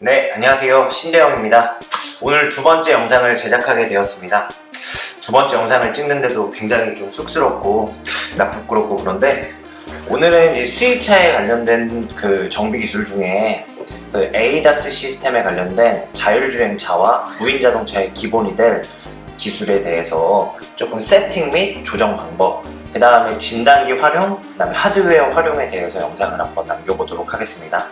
네, 안녕하세요. 신대영입니다. 오늘 두 번째 영상을 제작하게 되었습니다. 두 번째 영상을 찍는데도 굉장히 좀 쑥스럽고 부끄럽고 그런데 오늘은 이제 수입차에 관련된 그 정비 기술 중에 그 ADAS 시스템에 관련된 자율주행차와 무인자동차의 기본이 될 기술에 대해서 조금 세팅 및 조정 방법, 그 다음에 진단기 활용, 그 다음에 하드웨어 활용에 대해서 영상을 한번 남겨보도록 하겠습니다.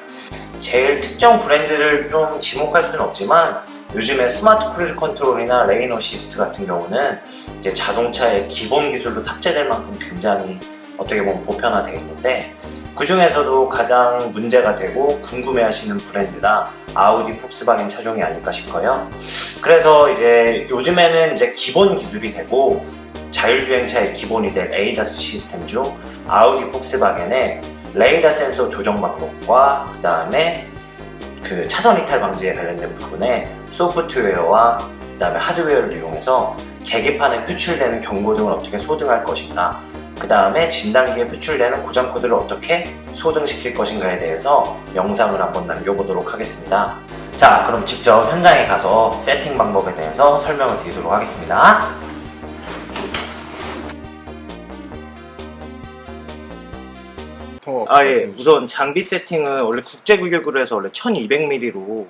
제일 특정 브랜드를 좀 지목할 수는 없지만 요즘에 스마트 크루즈 컨트롤이나 레인 어시스트 같은 경우는 이제 자동차의 기본 기술로 탑재될 만큼 굉장히 어떻게 보면 보편화되어 있는데, 그 중에서도 가장 문제가 되고 궁금해하시는 브랜드가 아우디 폭스바겐 차종이 아닐까 싶어요. 그래서 이제 요즘에는 이제 기본 기술이 되고 자율주행차의 기본이 될 ADAS 시스템 중 아우디 폭스바겐의 레이더 센서 조정 방법과 그 다음에 그 차선 이탈 방지에 관련된 부분에 소프트웨어와 그 다음에 하드웨어를 이용해서 계기판에 표출되는 경고 등을 어떻게 소등할 것인가, 그 다음에 진단기에 표출되는 고장 코드를 어떻게 소등시킬 것인가에 대해서 영상을 한번 남겨보도록 하겠습니다. 자, 그럼 직접 현장에 가서 세팅 방법에 대해서 설명을 드리도록 하겠습니다. 예. 우선 장비 세팅은 원래 국제 규격으로 해서 원래 1200mm로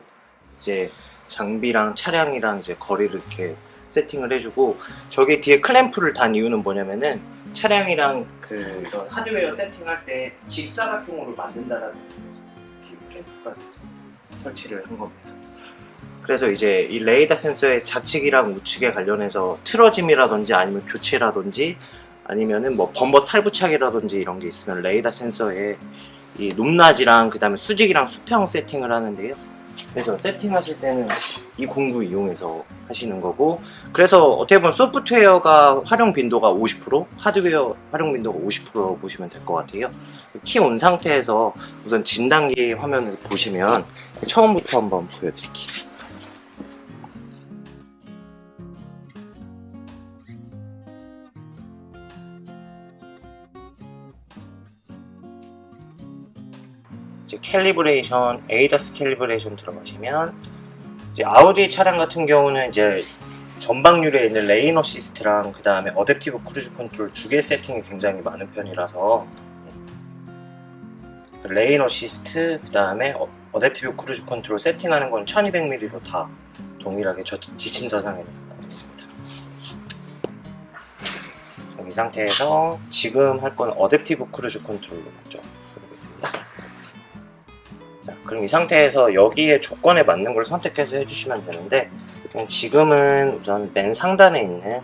이제 장비랑 차량이랑 이제 거리를 이렇게 세팅을 해주고, 저기 뒤에 클램프를 단 이유는 뭐냐면은 차량이랑 그 이런 하드웨어 세팅할 때 직사각형으로 만든다라는 뒤에 클램프까지 설치를 한 겁니다. 그래서 이제 이 레이더 센서의 좌측이랑 우측에 관련해서 틀어짐이라든지 아니면 교체라든지 아니면은 뭐 범버 탈부착이라든지 이런 게 있으면 레이더 센서에 이 높낮이랑 그 다음에 수직이랑 수평 세팅을 하는데요. 그래서 세팅하실 때는 이 공구 이용해서 하시는 거고, 그래서 어떻게 보면 소프트웨어가 활용 빈도가 50%, 하드웨어 활용 빈도가 50%라고 보시면 될 것 같아요. 키 온 상태에서 우선 진단기 화면을 보시면 처음부터 한번 보여드릴게요. 이제 캘리브레이션, ADAS 캘리브레이션 들어가시면 이제 아우디 차량 같은 경우는 이제 전방률에 있는 레인 어시스트랑 그 다음에 어댑티브 크루즈 컨트롤 두 개 세팅이 굉장히 많은 편이라서 레인 어시스트 그 다음에 어댑티브 크루즈 컨트롤 세팅하는 건 1200mm로 다 동일하게 지침 서상에 나와 있습니다. 이 상태에서 지금 할 건 어댑티브 크루즈 컨트롤로 먼저 해보겠습니다. 자, 그럼 이 상태에서 여기에 조건에 맞는 걸 선택해서 해주시면 되는데, 지금은 우선 맨 상단에 있는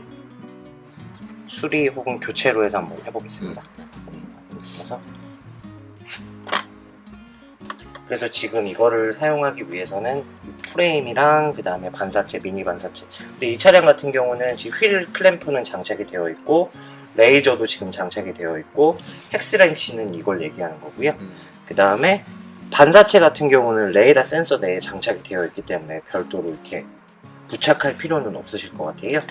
수리 혹은 교체로 해서 한번 해보겠습니다. 그래서 지금 이거를 사용하기 위해서는 프레임이랑 그 다음에 반사체, 미니 반사체. 근데 이 차량 같은 경우는 지금 휠 클램프는 장착이 되어 있고 레이저도 지금 장착이 되어 있고 헥스렌치는 이걸 얘기하는 거고요. 그 다음에 반사체 같은 경우는 레이더 센서 내에 장착이 되어 있기 때문에 별도로 이렇게 부착할 필요는 없으실 것 같아요.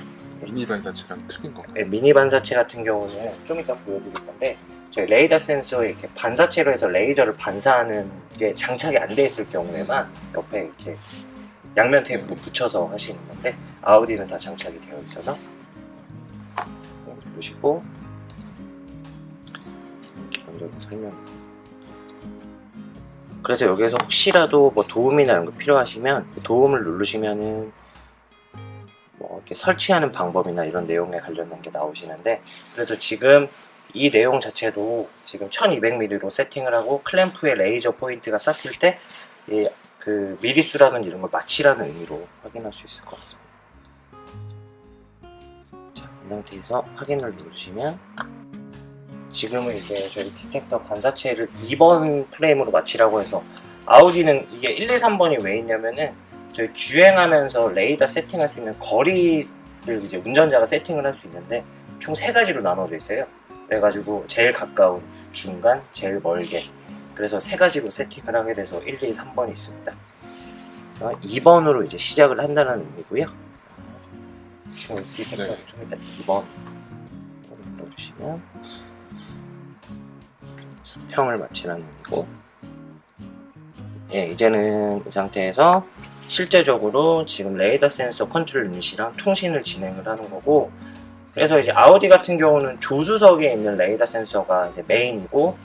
미니 반사체랑 틀린 건가요? 네, 미니 반사체 같은 경우는 좀 이따 보여드릴 건데, 저희 레이더 센서에 이렇게 반사체로 해서 레이저를 반사하는 게 장착이 안 돼 있을 경우에만 옆에 이렇게 양면 테이프로 붙여서 하시는 건데, 아우디는 다 장착이 되어 있어서 보시고 기본적인 설명. 그래서 여기서 혹시라도 뭐 도움이나 이런 거 필요하시면 도움을 누르시면은 뭐 이렇게 설치하는 방법이나 이런 내용에 관련된 게 나오시는데, 그래서 지금 이 내용 자체도 지금 1200mm로 세팅을 하고 클램프에 레이저 포인트가 쐈을 때 그 미리수라는 이런 걸 맞추라는 의미로 확인할 수 있을 것 같습니다. 자, 이 상태에서 확인을 누르시면 지금은 이제 저희 디텍터 반사체를 2번 프레임으로 맞추라고 해서, 아우디는 이게 1, 2, 3번이 왜 있냐면은 저희 주행하면서 레이더 세팅할 수 있는 거리를 이제 운전자가 세팅을 할 수 있는데 총 3가지로 나눠져 있어요. 그래가지고 제일 가까운, 중간, 제일 멀게, 그래서 3가지로 세팅을 하게 돼서 1, 2, 3번이 있습니다. 그래서 2번으로 이제 시작을 한다는 의미고요. 지금 디텍터를 좀 이따 2번 눌러주시면 수평을 맞추라는 의미고, 예, 이제는 이 상태에서 실제적으로 지금 레이더 센서 컨트롤 유닛이랑 통신을 진행을 하는 거고, 그래서 이제 아우디 같은 경우는 조수석에 있는 레이더 센서가 이제 메인이고,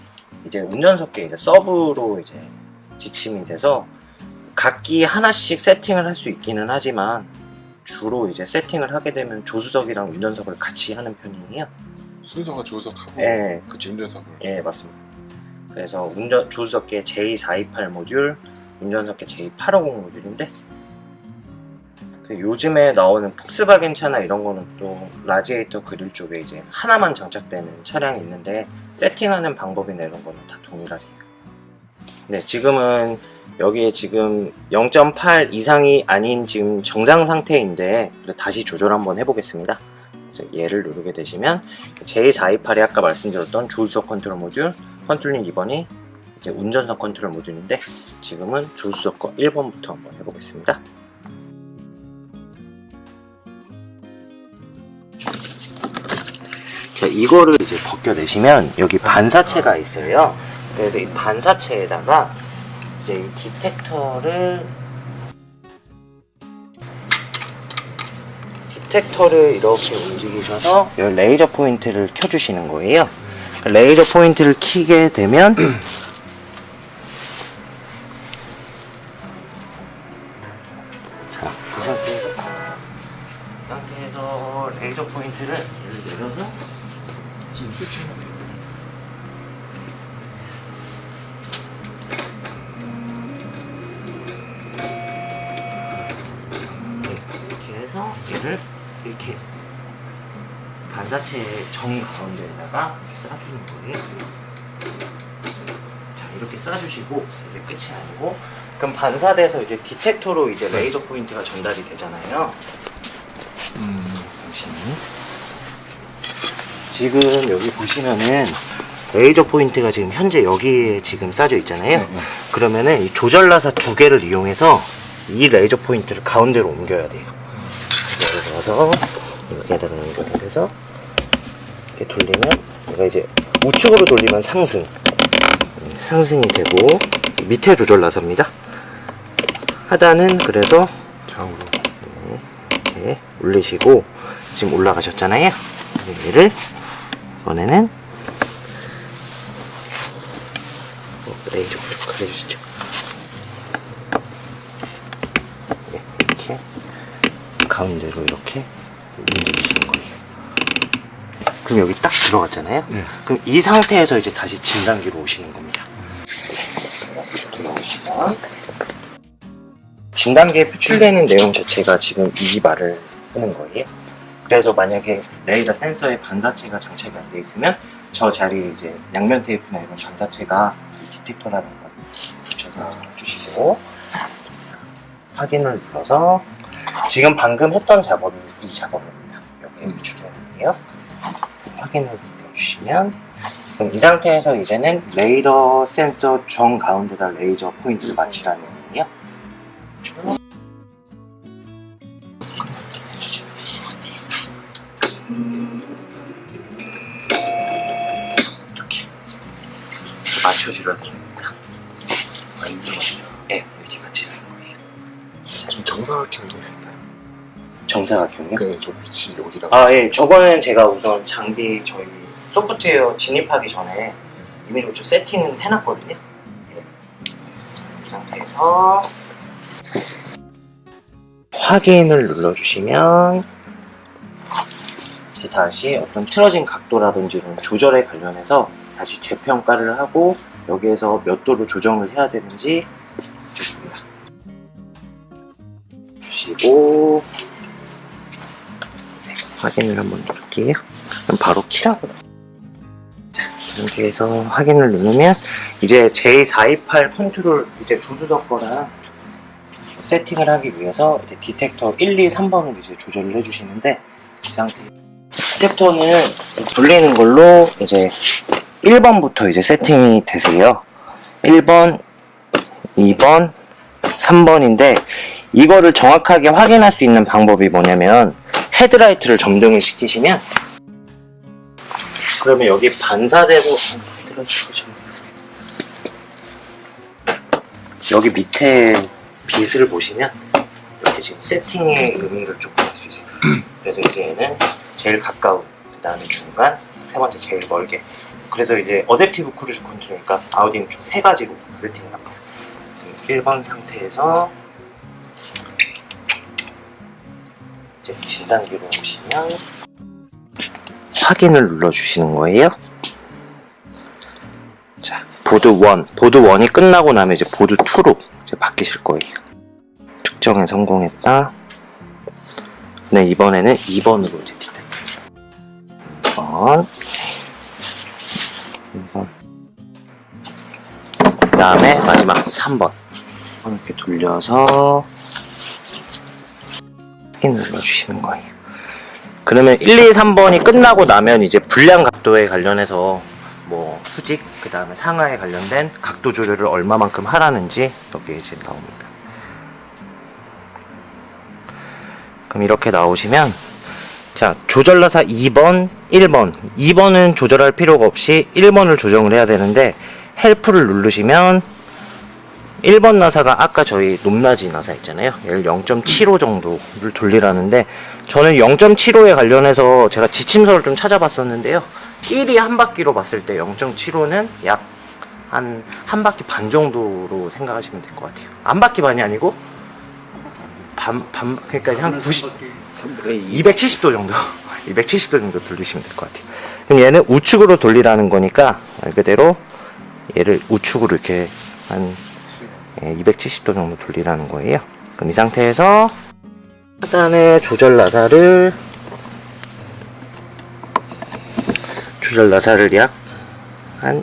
이제 운전석에 이제 서브로 이제 지침이 돼서 각기 하나씩 세팅을 할 수 있기는 하지만, 주로 이제 세팅을 하게 되면 조수석이랑 운전석을 같이 하는 편이에요. 순서가 조수석하고 예, 운전석을. 예, 맞습니다. 그래서 조수석계 J428 모듈, 운전석계 J850 모듈인데, 요즘에 나오는 폭스바겐 차나 이런 거는 또 라지에이터 그릴 쪽에 이제 하나만 장착되는 차량이 있는데, 세팅하는 방법이나 이런 거는 다 동일하세요. 네, 지금은 여기에 지금 0.8 이상이 아닌 지금 정상 상태인데, 다시 조절 한번 해보겠습니다. 그래서 얘를 누르게 되시면 J428이 아까 말씀드렸던 조수석 컨트롤 모듈, 컨트롤링 2번이 이제 운전석 컨트롤 모듈인데, 지금은 조수석 거 1번부터 한번 해보겠습니다. 자, 이거를 이제 벗겨내시면 여기 반사체가 있어요. 그래서 이 반사체에다가 이제 이 디텍터를 이렇게 움직이셔서 여기 레이저 포인트를 켜주시는 거예요. 레이저 포인트를 켜게 되면 자, 이 상태에서 레이저 포인트를 내려서 지금 스위칭하세요. 이렇게 해서 얘를 이렇게 반사체 정 가운데에다가 이렇게 쏴주는 거예요. 자, 이렇게 쏴주시고, 이게 끝이 아니고, 그럼 반사돼서 이제 디텍터로 이제 레이저 포인트가 전달이 되잖아요. 잠시만요. 지금 여기 보시면은 레이저 포인트가 지금 현재 여기에 지금 쏴져 있잖아요. 그러면은 이 조절 나사 두 개를 이용해서 이 레이저 포인트를 가운데로 옮겨야 돼요. 그래서 예를 들어서 여기에다가 연결해서 이렇게 돌리면, 얘가 이제 우측으로 돌리면 상승이 되고, 밑에 조절 나사입니다. 하단은 그래서 좌우로. 이렇게 올리시고, 지금 올라가셨잖아요. 얘를 이번에는 레이저 좀 가려주시죠. 네, 이렇게 가운데로 이렇게 움직이시는 거예요. 그럼 여기 딱 들어갔잖아요. 그럼 이 상태에서 이제 다시 진단기로 오시는 겁니다. 돌아오시면 진단기에 표출되는 내용 자체가 지금 이 말을 하는 거예요. 그래서 만약에 레이더 센서에 반사체가 장착이 안 돼 있으면 저 자리에 이제 양면 테이프나 이런 반사체가 디텍터라는 걸 붙여서 주시고, 확인을 눌러서 지금 방금 했던 작업이 이 작업입니다. 여기에 표출되는데요. 확인을 눌러주시면, 그럼 이 상태에서 이제는 레이더 센서 정 가운데다 레이저 포인트를 맞추라는 거예요. 이렇게 맞춰주라는 겁니다. 네, 이렇게 맞추라는 거예요. 좀 정사각형으로 했나요? 정사각형이요? 네, 저 위치 여기랑. 예, 저거는 제가 우선 장비 저희 소프트웨어 진입하기 전에 이미 좀 세팅은 해놨거든요. 네. 이 상태에서 확인을 눌러주시면 이제 다시 어떤 틀어진 각도라든지 이런 조절에 관련해서 다시 재평가를 하고, 여기에서 몇 도로 조정을 해야 되는지 주십니다. 주시고, 네, 확인을 한번 누를게요. 그럼 바로 키라고. 자, 이 상태에서 확인을 누르면 이제 J428 컨트롤 이제 조수석 거랑 세팅을 하기 위해서 이제 디텍터 1, 2, 3번을 이제 조절을 해주시는데, 이 상태 디텍터는 돌리는 걸로 이제 1번부터 이제 세팅이 되세요. 1번, 2번, 3번인데, 이거를 정확하게 확인할 수 있는 방법이 뭐냐면, 헤드라이트를 점등을 시키시면, 그러면 여기 반사되고, 여기 밑에 빛을 보시면 이렇게 지금 세팅의 의미를 조금 알 수 있어요. 그래서 이제 얘는 제일 가까운, 그 다음에 중간, 세 번째 제일 멀게. 그래서 이제 어댑티브 크루즈 컨트롤이니까 아우디는 총 3가지로 세팅을 합니다. 1번 상태에서 이제 진단기로 보시면 확인을 눌러주시는 거예요. 자, 보드 1, 보드 1이 끝나고 나면 이제 보드 2로 이제 바뀌실 거예요. 측정에 성공했다. 네, 이번에는 2번으로 이제 디텍트. 2번. 그 다음에 마지막 3번. 이렇게 돌려서 확인 눌러주시는 거예요. 그러면 1, 2, 3번이 끝나고 나면 이제 불량 각도에 관련해서 뭐 수직, 그 다음에 상하에 관련된 각도 조절을 얼마만큼 하라는지 여기에 이제 나옵니다. 그럼 이렇게 나오시면, 자, 조절 나사 2번, 1번. 2번은 조절할 필요가 없이 1번을 조정을 해야 되는데, 헬프를 누르시면 1번 나사가 아까 저희 높낮이 나사 있잖아요. 얘를 0.75 정도를 돌리라는데, 저는 0.75에 관련해서 제가 지침서를 좀 찾아봤었는데요. 1이 한 바퀴로 봤을 때 0.75는 약 한 바퀴 반 정도로 생각하시면 될 것 같아요. 한 바퀴 반이 아니고 그러니까 한 270도 정도 270도 정도 돌리시면 될 것 같아요. 그럼 얘는 우측으로 돌리라는 거니까 말 그대로 얘를 우측으로 이렇게 한 270도 정도 돌리라는 거예요. 그럼 이 상태에서 하단의 조절 나사를 약 한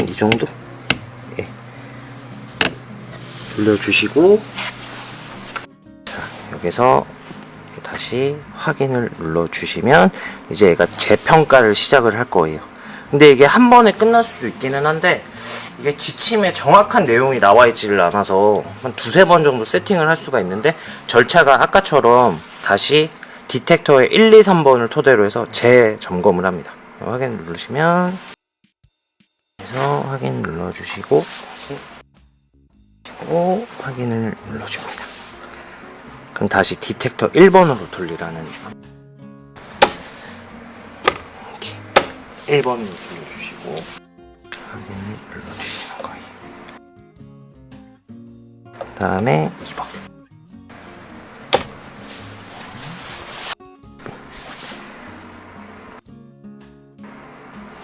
이 정도 돌려주시고, 자, 여기서 다시 확인을 눌러주시면 이제 얘가 재평가를 시작을 할 거예요. 근데 이게 한 번에 끝날 수도 있기는 한데, 이게 지침에 정확한 내용이 나와 있지를 않아서 한 2-3번 정도 세팅을 할 수가 있는데, 절차가 아까처럼 다시 디텍터의 1, 2, 3번을 토대로 해서 재점검을 합니다. 확인 누르시면, 그래서 확인 눌러주시고, 다시 확인을 눌러줍니다. 그럼 다시 디텍터 1번으로 돌리라는, 이렇게 1번으로 돌려주시고 확인을 눌러주시는 거예요. 그 다음에 2번.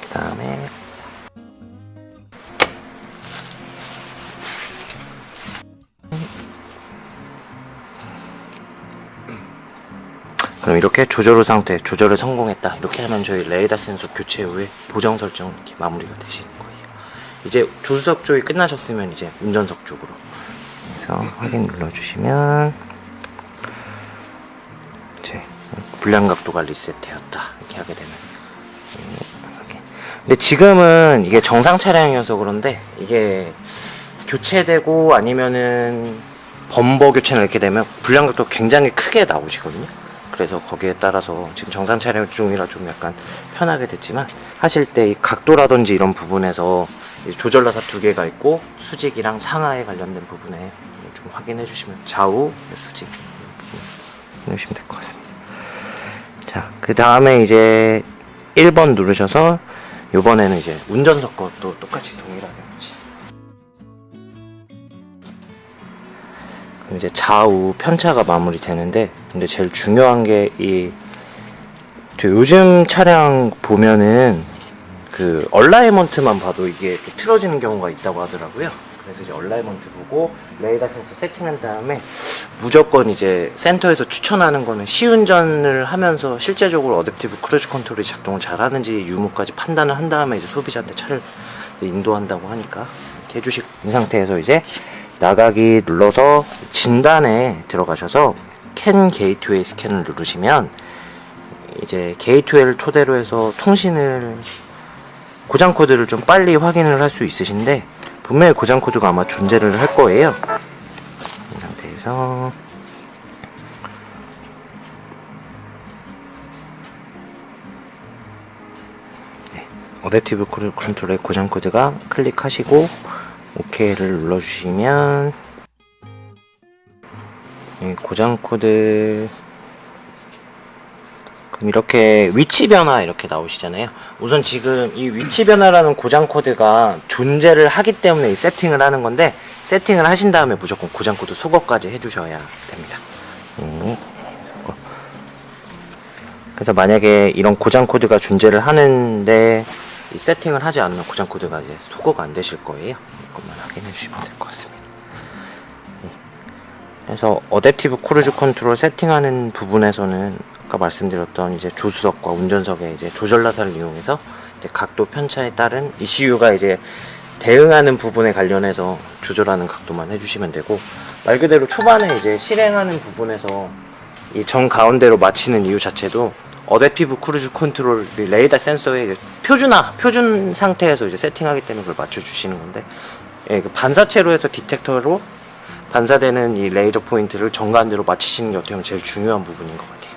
그 다음에 4. 그럼 이렇게 조절 후 상태, 조절을 성공했다. 이렇게 하면 저희 레이더 센서 교체 후에 보정 설정은 이렇게 마무리가 되시는 거예요. 이제 조수석 쪽이 끝나셨으면 이제 운전석 쪽으로. 그래서 확인 눌러주시면 이제 불량 각도가 리셋되었다. 이렇게 하게 되면. 근데 지금은 이게 정상 차량이어서 그런데 이게 교체되고 아니면은 범버 교체나 이렇게 되면 불량 각도 굉장히 크게 나오시거든요. 그래서 거기에 따라서 지금 정상 촬영 중이라 좀 약간 편하게 됐지만, 하실 때 이 각도라든지 이런 부분에서 조절 나사 2개가 있고 수직이랑 상하에 관련된 부분에 좀 확인해 주시면, 좌우 수직 해주시면 될 것 같습니다. 자, 그 다음에 이제 1번 누르셔서 요번에는 이제 운전석 것도 똑같이 동일하게 이제 좌우 편차가 마무리 되는데, 근데 제일 중요한 게 요즘 차량 보면은 그 얼라이먼트만 봐도 이게 틀어지는 경우가 있다고 하더라고요. 그래서 이제 얼라이먼트 보고 레이더 센서 세팅한 다음에 무조건 이제 센터에서 추천하는 거는 시운전을 하면서 실제적으로 어댑티브 크루즈 컨트롤이 작동을 잘하는지 유무까지 판단을 한 다음에 이제 소비자한테 차를 인도한다고 하니까 이렇게 해주시고, 이 상태에서 이제 나가기 눌러서 진단에 들어가셔서 캔 게이트웨이 스캔을 누르시면 이제 게이트웨이를 토대로 해서 통신을, 고장 코드를 좀 빨리 확인을 할 수 있으신데 분명히 고장 코드가 아마 존재를 할 거예요. 이 상태에서 어댑티브 크루즈 컨트롤의 고장 코드가 클릭하시고 OK를 눌러주시면 고장 코드 그럼 이렇게 위치 변화 이렇게 나오시잖아요. 우선 지금 이 위치 변화라는 고장 코드가 존재를 하기 때문에 이 세팅을 하는 건데, 세팅을 하신 다음에 무조건 고장 코드 소거까지 해주셔야 됩니다. 그래서 만약에 이런 고장 코드가 존재를 하는데 이 세팅을 하지 않는 고장 코드가 이제 소거가 안 되실 거예요. 이것만 확인해 주시면 될 것 같습니다. 그래서 어댑티브 크루즈 컨트롤 세팅하는 부분에서는 아까 말씀드렸던 이제 조수석과 운전석의 이제 조절 나사를 이용해서 이제 각도 편차에 따른 ECU가 이제 대응하는 부분에 관련해서 조절하는 각도만 해주시면 되고, 말 그대로 초반에 이제 실행하는 부분에서 이 정 가운데로 맞추는 이유 자체도 어댑티브 크루즈 컨트롤 레이더 센서의 표준 상태에서 이제 세팅하기 때문에 그걸 맞춰주시는 건데, 그 반사체로 해서 디텍터로 반사되는 이 레이저 포인트를 정가운데로 맞추시는 게 어떻게 보면 제일 중요한 부분인 것 같아요.